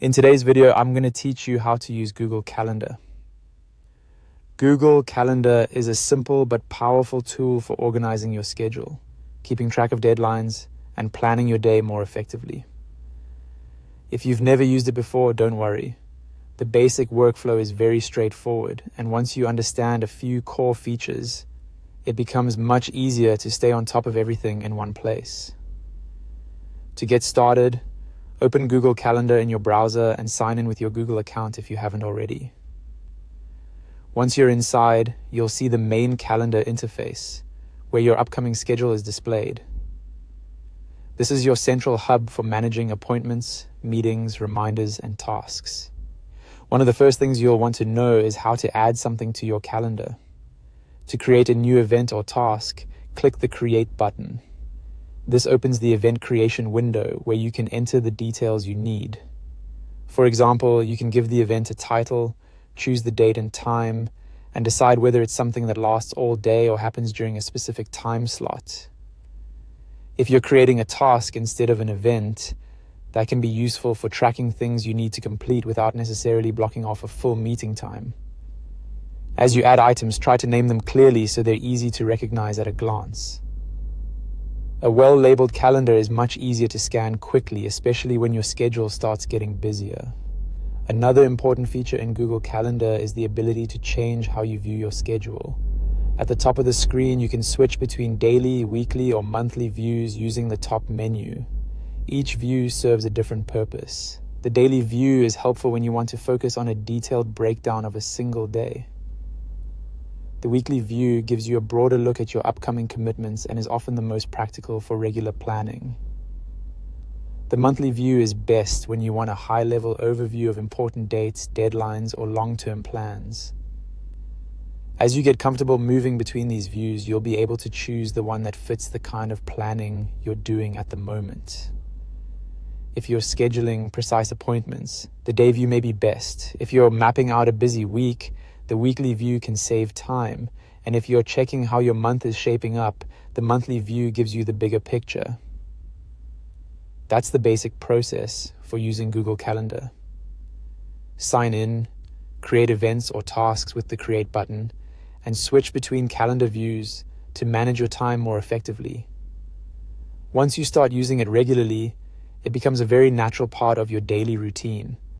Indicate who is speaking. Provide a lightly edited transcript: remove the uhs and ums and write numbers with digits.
Speaker 1: In today's video, I'm going to teach you how to use Google Calendar. Google Calendar is a simple but powerful tool for organizing your schedule, keeping track of deadlines, and planning your day more effectively. If you've never used it before, don't worry. The basic workflow is very straightforward, and once you understand a few core features, it becomes much easier to stay on top of everything in one place. To get started, open Google Calendar in your browser and sign in with your Google account if you haven't already. Once you're inside, you'll see the main calendar interface, where your upcoming schedule is displayed. This is your central hub for managing appointments, meetings, reminders, and tasks. One of the first things you'll want to know is how to add something to your calendar. To create a new event or task, click the Create button. This opens the event creation window where you can enter the details you need. For example, you can give the event a title, choose the date and time, and decide whether it's something that lasts all day or happens during a specific time slot. If you're creating a task instead of an event, that can be useful for tracking things you need to complete without necessarily blocking off a full meeting time. As you add items, try to name them clearly so they're easy to recognize at a glance. A well-labeled calendar is much easier to scan quickly, especially when your schedule starts getting busier. Another important feature in Google Calendar is the ability to change how you view your schedule. At the top of the screen, you can switch between daily, weekly, or monthly views using the top menu. Each view serves a different purpose. The daily view is helpful when you want to focus on a detailed breakdown of a single day. The weekly view gives you a broader look at your upcoming commitments and is often the most practical for regular planning. The monthly view is best when you want a high-level overview of important dates, deadlines, or long-term plans. As you get comfortable moving between these views, you'll be able to choose the one that fits the kind of planning you're doing at the moment. If you're scheduling precise appointments, the day view may be best. If you're mapping out a busy week, the weekly view can save time. And if you're checking how your month is shaping up, the monthly view gives you the bigger picture. That's the basic process for using Google Calendar. Sign in, create events or tasks with the Create button, and switch between calendar views to manage your time more effectively. Once you start using it regularly, it becomes a very natural part of your daily routine,